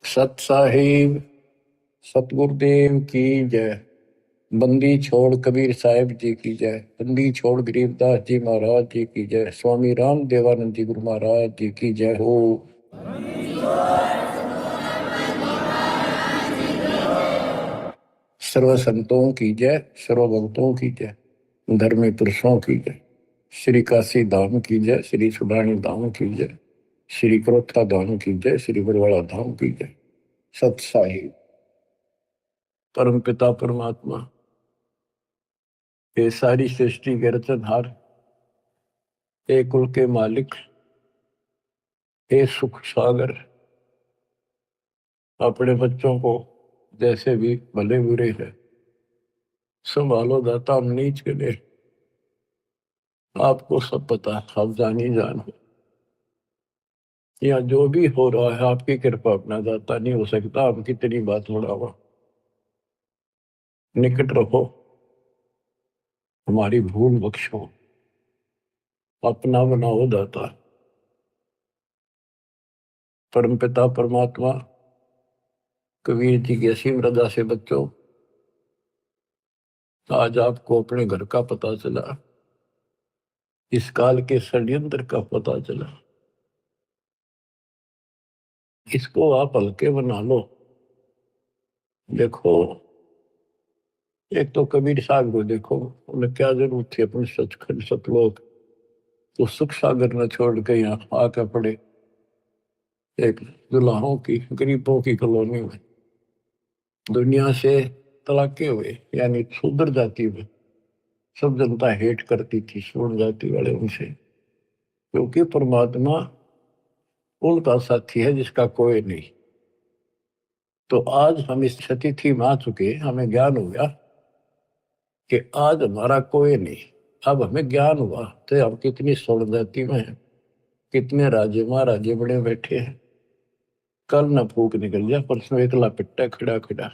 सत साहिब सतगुरुदेव की जय। बंदी छोड़ कबीर साहिब जी की जय। बंदी छोड़ गरीबदास जी महाराज जी की जय। स्वामी राम देवानंद जी गुरु महाराज जी की जय हो। सर्व संतों की जय, सर्व भक्तों की जय, धर्मी पुरुषों की जय। श्री काशी धाम की जय, श्री सुडानी धाम की जय, श्री क्रोथा धाम की जय, श्री बरवाड़ा धाम की जय। सत साहिब परम पिता परमात्मा, ये सारी सृष्टि के रचनहार, हे कुल के मालिक, हे सुख सागर, अपने बच्चों को जैसे भी भले बुरे है संभालो दाता। हम नीच के लिए आपको सब पता है, आप जानी जान हो। या जो भी हो रहा है आपकी कृपा, अपना दाता नहीं हो सकता। आप कितनी बात बढ़ावा, निकट रहो, हमारी भूल बख्शो, अपना बनाओ दाता। परमपिता परमात्मा, कबीर जी की असीम रजा से बच्चों, आज आपको अपने घर का पता चला, इस काल के षड्यंत्र का पता चला। इसको आप हल्के बना लो। देखो, एक तो कबीर साहब को देखो, उन्हें क्या जरूरत थी अपने सचखंड सतलोक तो सुख सागर न छोड़ के यहाँ आकर पड़े एक दुल्हाओं की गरीबों की कॉलोनी में। दुनिया से तलाके हुए, यानी शूद्र जाति में सब जनता हेट करती थी शूद्र जाति वाले उनसे, क्योंकि परमात्मा उनका साथी है जिसका कोई नहीं। तो आज हम इस स्थिति में आ चुके, हमें ज्ञान हो गया कि आज हमारा कोई नहीं। अब हमें ज्ञान हुआ तो हम कितनी स्वर्ण जाति में हैं, कितने राजे महाराजे बड़े बैठे हैं। कल न फूक निकल जाए, परसों एकला पिट्टा खड़ा खड़ा,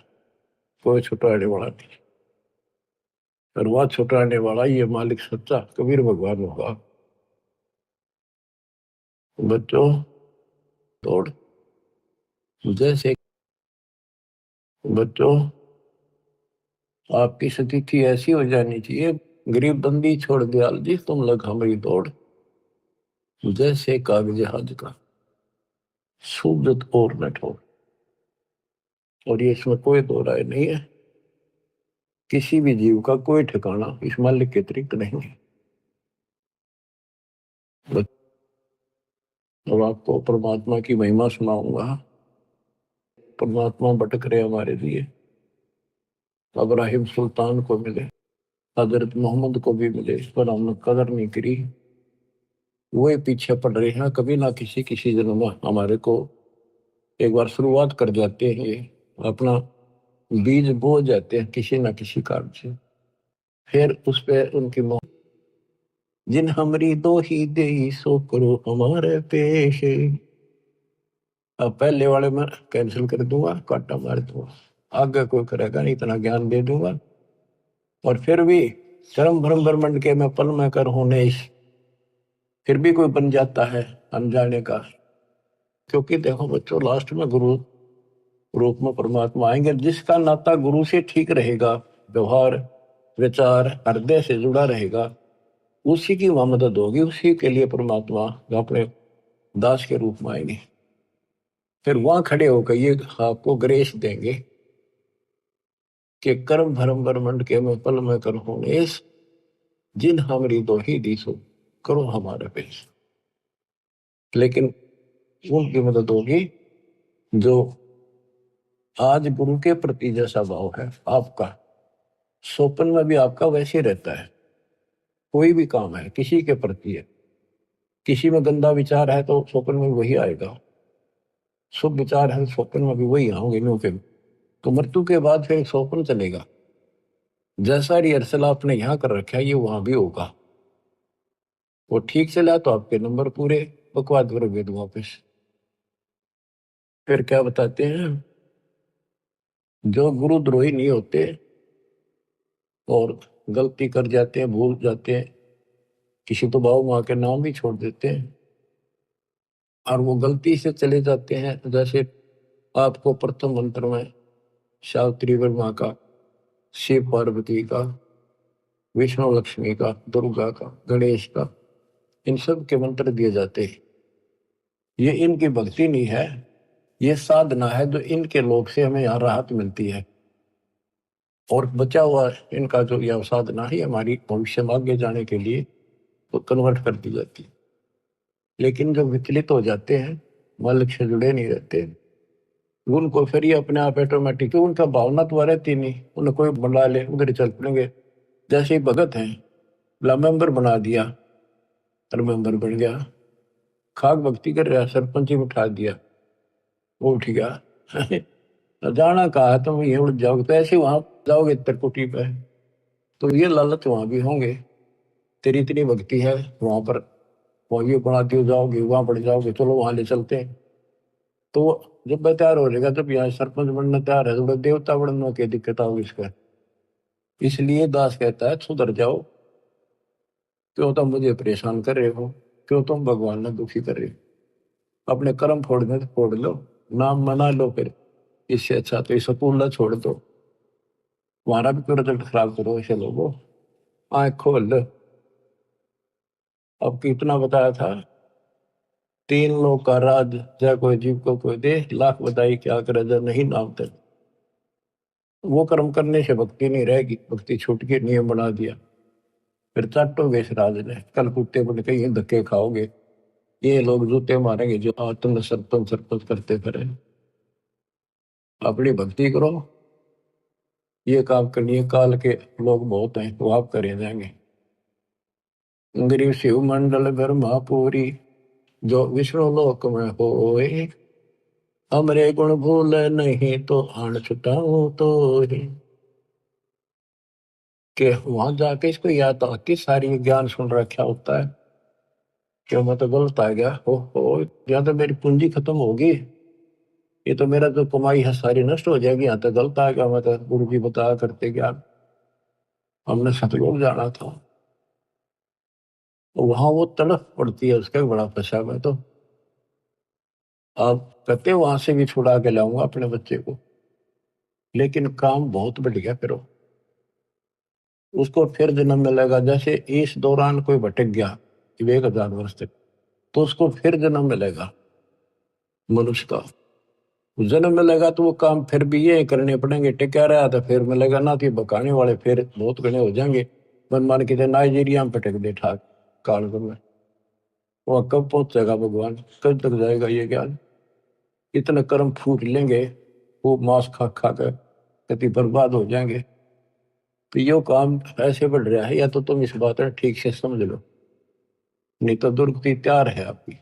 कोई छुटाने वाला नहीं। और वह छुटाने वाला ये मालिक सच्चा कबीर भगवान होगा। बच्चों, तोड़ जैसे बच्चों, आपकी स्थिति ऐसी हो जानी चाहिए, गरीब बंदी छोड़ दयाल जी तुम लग हमारी दौड़, जैसे कागज जहाज का सूरत और न ठोर। और ये इसमें कोई दो राय नहीं है, किसी भी जीव का कोई ठिकाना इस मालिक के अतिरिक्त नहीं है। अब आपको परमात्मा की महिमा सुनाऊंगा। परमात्मा भटक रहे हमारे लिए, इब्राहिम सुल्तान को मिले, हजरत मोहम्मद को भी मिले, पर हमने कदर नहीं करी। वही पीछे पड़ रहे हैं, कभी ना किसी जन्म में हमारे को एक बार शुरुआत कर जाते हैं, ये अपना बीज बो जाते हैं किसी ना किसी कारण से, फिर उस पे उनकी मौत। जिन हमरी दो ही दे सो करो हमारे पेश। अब पहले वाले में कैंसिल कर दूंगा, काटा मार दूंगा, आगे कोई करेगा नहीं, इतना ज्ञान दे दूंगा। और फिर भी चरम भ्रम ब्रह्मंड के मैं पल में कर होने, फिर भी कोई बन जाता है अनजाने का। क्योंकि देखो बच्चों, लास्ट में गुरु रूप में परमात्मा आएंगे। जिसका नाता गुरु से ठीक रहेगा, व्यवहार विचार हृदय से जुड़ा रहेगा, उसी की वहां मदद होगी, उसी के लिए परमात्मा अपने दास के रूप में आएंगे। फिर वहां खड़े होकर ये आपको ग्रेस देंगे कि कर्म भरम ब्रह्मंड के में पल में कर होने, जिन हमरी दो ही दीसो करो हमारे पेश। लेकिन उनकी मदद होगी जो आज गुरु के प्रति जैसा भाव है आपका, स्वप्न में भी आपका वैसे रहता है। कोई भी काम है किसी के प्रति है, किसी में गंदा विचार है तो स्वप्न में वही आएगा, शुभ विचार है स्वप्न में भी वही आओगे के। तो मृत्यु के बाद फिर स्वप्न चलेगा, जैसा रिहर्सल आपने यहाँ कर रखा है ये वहां भी होगा। वो ठीक चला तो आपके नंबर पूरे, बकवाद करोगे वापस। फिर क्या बताते हैं, जो गुरुद्रोही नहीं होते और गलती कर जाते हैं, भूल जाते हैं, किसी तो बाबू माँ के नाम भी छोड़ देते हैं और वो गलती से चले जाते हैं, जैसे आपको प्रथम मंत्र में सावित्री ब्रह्मा का, शिव पार्वती का, विष्णु लक्ष्मी का, दुर्गा का, गणेश का, इन सब के मंत्र दिए जाते हैं। ये इनकी भक्ति नहीं है, ये साधना है जो इनके लोक से हमें यहाँ राहत मिलती है। और बचा हुआ इनका जो यह साधना है हमारी भविष्य में आगे जाने के लिए तो कन्वर्ट कर दी जाती है। लेकिन जो विचलित हो जाते हैं, मालिक से जुड़े नहीं रहते, उनको फिर ये अपने आप ऑटोमेटिक, उनका भावना तो रहती नहीं, उन्हें कोई बुला ले उधर चल पड़ेंगे। जैसे ही भगत हैं, मेंबर बना दिया और मेंबर बन गया, खाक भक्ति कर रहा, सरपंच ही उठा दिया, वो उठ गया जाना कहा तुम ये उड़ जाओगे, तो ऐसे वहां जाओगे त्रिकुटी पे, तो ये लालच वहां भी होंगे। तेरी इतनी भक्ति है वहां पर, वहां ये बना दियो, जाओगे वहां पड़ जाओगे, चलो वहां ले चलते हैं। तो जब मैं तैयार हो जाएगा, जब यहाँ सरपंच बनना तैयार है, तो देवता बनने की दिक्कत होगी इसका। इसलिए दास कहता है सुधर जाओ, क्यों तुम मुझे परेशान कर रहे हो, क्यों तुम भगवान ने दुखी कर रहे हो। अपने कर्म फोड़ने तो फोड़ लो, नाम मना लो, फिर इससे अच्छा तो इस स्कूल छोड़ दो, तुम्हारा भी तो रिजल्ट खराब करो ऐसे लोगों, आँख खोल लो। अब कितना बताया था, 3 लोग का राज, जय कोई जीव को कोई दे, लाख बताई क्या करे जब नहीं नाम तक। वो कर्म करने से भक्ति नहीं रहेगी, भक्ति छूट के नियम बना दिया, फिर चाटोगे इस राज ने, कल कुत्ते बन के ये धक्के खाओगे, ये लोग जूते मारेंगे जो आज तुमने सरपंच सरपंच करते फिरे। अपनी भक्ति करो, ये काम करनी, काल के लोग बहुत हैं वो आप करे जाएंगे। गरीब शिव मंडल ब्रह्मापुरी, जो विष्णु लोक में होए, हमरे गुण भूल नहीं तो आन छुटाऊं तो ही। के वहां जाके इसको याद आती सारी ज्ञान सुन रखा होता है, क्यों मैं तो गलत आ गया, हो या तो मेरी पूंजी खत्म होगी, ये तो मेरा जो कमाई है सारी नष्ट हो जाएगी, यहाँ तो गलत आ गया, मैं तो गुरु जी बताया करते ज्ञान, हमने सतलोक जाना था। वहां वो तड़फ पड़ती है उसका बड़ा पछा में। तो आप कहते वहां से भी छुड़ा के लाऊंगा अपने बच्चे को, लेकिन काम बहुत बढ़ गया फिर उसको फिर जन्म मिलेगा। जैसे इस दौरान कोई भटक गया 1000 वर्ष तक, तो उसको फिर जन्म मिलेगा मनुष्य का, जन्म मिलेगा तो वो काम फिर भी ये करने पड़ेंगे, टिका रहा तो फिर मिलेगा ना, तो बकाने वाले फिर बहुत घने हो जाएंगे। मन मान के नाइजीरिया में भटक दे ठाक काल में, वह कब पहुंचेगा भगवान, कब तक जाएगा ये ज्ञान। इतने कर्म फूट लेंगे, वो मांस खा खा कर कति बर्बाद हो जाएंगे। तो यो काम ऐसे बढ़ रहा है, या तो तुम इस बात में ठीक से समझ लो, नहीं तो दुर्गति तैयार है आपकी।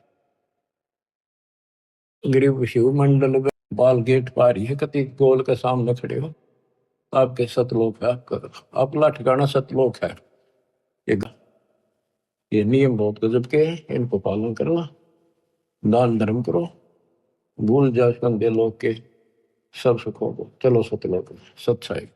गरीब शिव मंडल में बाल गेट पार ही है, कति गोल के सामने खड़े हो, आपके सतलोक है, आपका अपना ठिकाना सतलोक है। ये ये नियम बहुत गजब के हैं, इनको पालन करना, दान धर्म करो, भूल जाओ गंदे लोग के सब सुखों को, चलो सतलोक सच्चाई।